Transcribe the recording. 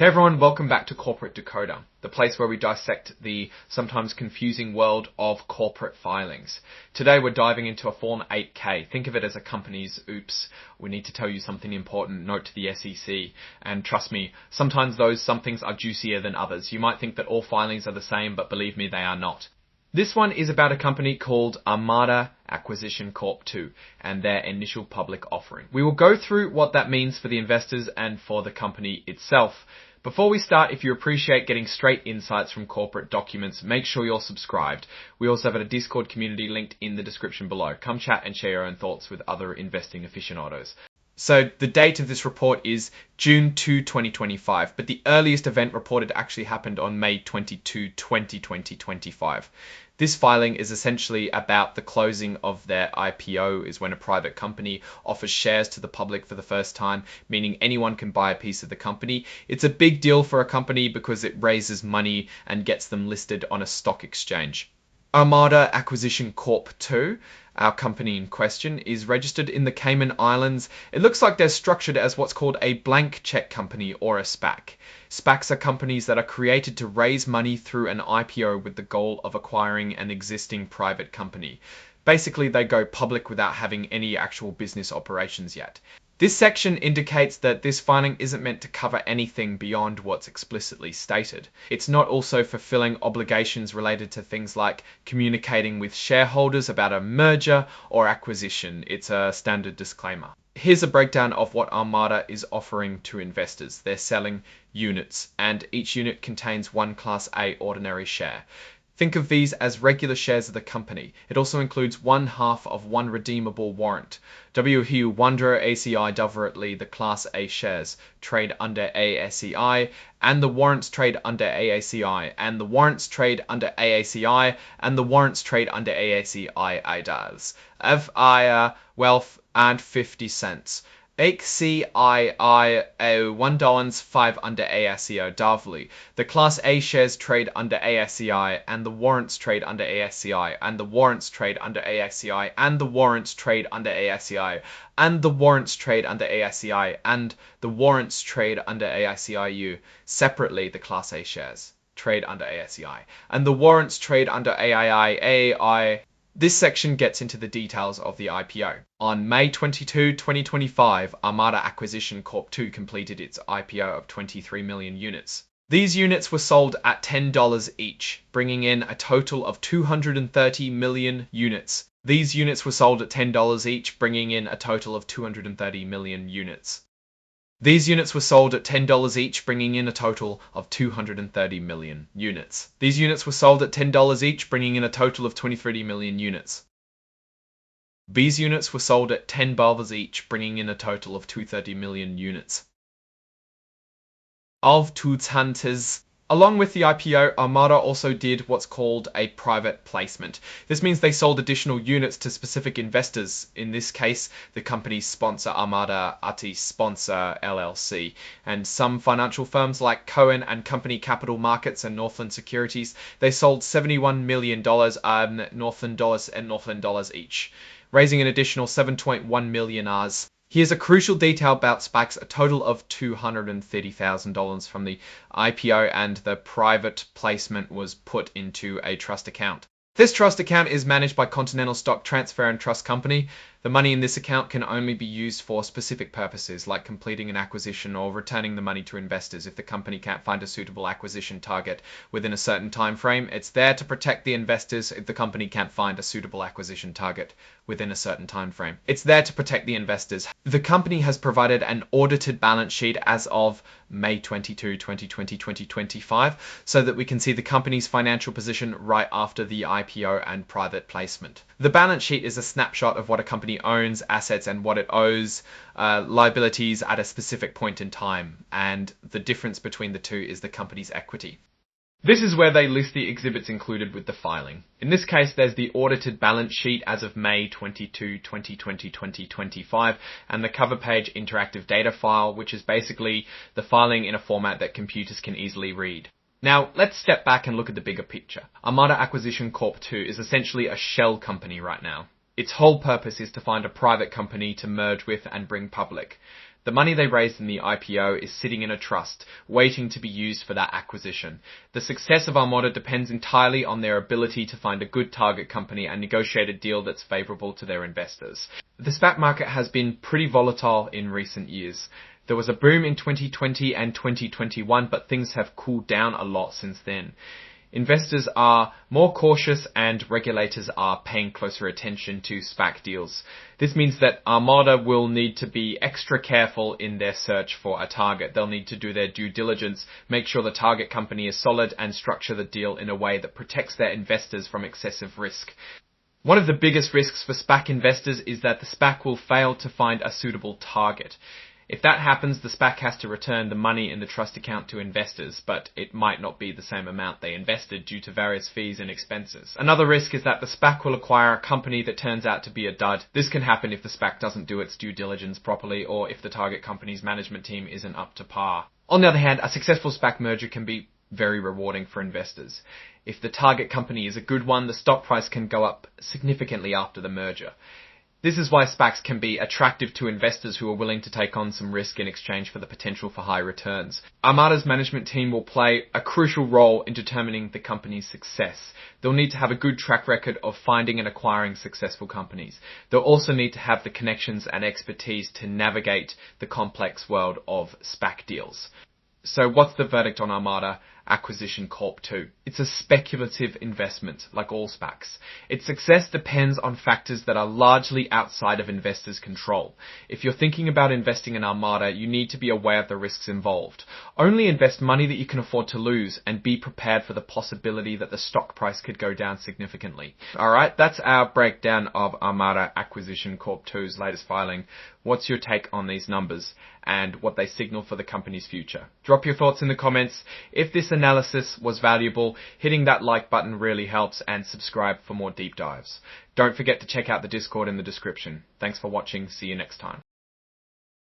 Hey everyone, welcome back to Corporate Decoder, the place where we dissect the sometimes confusing world of corporate filings. Today we're diving into a Form 8K. Think of it as a company's oops, we need to tell you something important, note to the SEC. And trust me, sometimes those somethings are juicier than others. You might think that all filings are the same, but believe me, they are not. This one is about a company called Armada Accession Corp 2 and their initial public offering. We will go through what that means for the investors and for the company itself. Before we start, if you appreciate getting straight insights from corporate documents, make sure you're subscribed. We also have a Discord community linked in the description below. Come chat and share your own thoughts with other investing aficionados. So the date of this report is June 2, 2025, but the earliest event reported actually happened on May 22, 2025. This filing is essentially about the closing of their IPO, is when a private company offers shares to the public for the first time, meaning anyone can buy a piece of the company. It's a big deal for a company because it raises money and gets them listed on a stock exchange. Armada Accession Corp 2, our company in question, is registered in the Cayman Islands. It looks like they're structured as what's called a blank check company or a SPAC. SPACs are companies that are created to raise money through an IPO with the goal of acquiring an existing private company. Basically, they go public without having any actual business operations yet. This section indicates that this filing isn't meant to cover anything beyond what's explicitly stated. It's not also fulfilling obligations related to things like communicating with shareholders about a merger or acquisition. It's a standard disclaimer. Here's a breakdown of what Armada is offering to investors. They're selling units, and each unit contains one Class A ordinary share. Think of these as regular shares of the company. It also includes 1/2 of one redeemable warrant. W. Wanderer ACI Doverately, the Class A shares, trade under ASEI, and the warrants trade under AACI, and the warrants trade under AACI, and the warrants trade under AACI ADAS. FIA Wealth and 50 cents. ACII $1.05 under ASEO Davli. The Class A shares trade under ASEI, and the warrants trade under ASEI, and the warrants trade under ASEI, and the warrants trade under ASEI, and the warrants trade under ASEI, and the warrants trade under ASEIU. Separately, the Class A shares trade under ASEI, and the warrants trade under AII. This section gets into the details of the IPO. On May 22, 2025, Armada Accession Corp 2 completed its IPO of 23 million units. These units were sold at $10 each, bringing in a total of 230 million units. These units were sold at $10 each, bringing in a total of 230 million units. These units were sold at $10 each, bringing in a total of 230 million units. These units were sold at $10 each, bringing in a total of 23 million units. These units were sold at $10 each, bringing in a total of 230 million units. Of 200. Along with the IPO, Armada also did what's called a private placement. This means they sold additional units to specific investors, in this case, the company's sponsor Armada Ati Sponsor LLC, and some financial firms like Cohen and Company Capital Markets and Northland Securities. They sold $71 million Northland dollars each, raising an additional 7.1 million Rs. Here's a crucial detail about SPACs. A total of $230,000 from the IPO and the private placement was put into a trust account. This trust account is managed by Continental Stock Transfer and Trust Company. The money in this account can only be used for specific purposes, like completing an acquisition or returning the money to investors if the company can't find a suitable acquisition target within a certain time frame. It's there to protect the investors if the company can't find a suitable acquisition target within a certain time frame. It's there to protect the investors. The company has provided an audited balance sheet as of May 22, 2025, so that we can see the company's financial position right after the IPO and private placement. The balance sheet is a snapshot of what a company owns, assets, and what it owes, liabilities at a specific point in time, and the difference between the two is the company's equity. This is where they list the exhibits included with the filing. In this case, there's the audited balance sheet as of May 22, 2025, and the cover page interactive data file, which is basically the filing in a format that computers can easily read. Now, let's step back and look at the bigger picture. Armada Accession Corp 2 is essentially a shell company right now. Its whole purpose is to find a private company to merge with and bring public. The money they raised in the IPO is sitting in a trust, waiting to be used for that acquisition. The success of Armada depends entirely on their ability to find a good target company and negotiate a deal that's favourable to their investors. The SPAC market has been pretty volatile in recent years. There was a boom in 2020 and 2021, but things have cooled down a lot since then. Investors are more cautious and regulators are paying closer attention to SPAC deals. This means that Armada will need to be extra careful in their search for a target. They'll need to do their due diligence, make sure the target company is solid, and structure the deal in a way that protects their investors from excessive risk. One of the biggest risks for SPAC investors is that the SPAC will fail to find a suitable target. If that happens, the SPAC has to return the money in the trust account to investors, but it might not be the same amount they invested due to various fees and expenses. Another risk is that the SPAC will acquire a company that turns out to be a dud. This can happen if the SPAC doesn't do its due diligence properly or if the target company's management team isn't up to par. On the other hand, a successful SPAC merger can be very rewarding for investors. If the target company is a good one, the stock price can go up significantly after the merger. This is why SPACs can be attractive to investors who are willing to take on some risk in exchange for the potential for high returns. Armada's management team will play a crucial role in determining the company's success. They'll need to have a good track record of finding and acquiring successful companies. They'll also need to have the connections and expertise to navigate the complex world of SPAC deals. So what's the verdict on Armada Acquisition Corp 2? It's a speculative investment, like all SPACs. Its success depends on factors that are largely outside of investors' control. If you're thinking about investing in Armada, you need to be aware of the risks involved. Only invest money that you can afford to lose and be prepared for the possibility that the stock price could go down significantly. Alright, that's our breakdown of Armada Acquisition Corp 2's latest filing. What's your take on these numbers and what they signal for the company's future? Drop your thoughts in the comments. If this analysis was valuable, hitting that like button really helps, and subscribe for more deep dives. Don't forget to check out the Discord in the description. Thanks for watching. See you next time.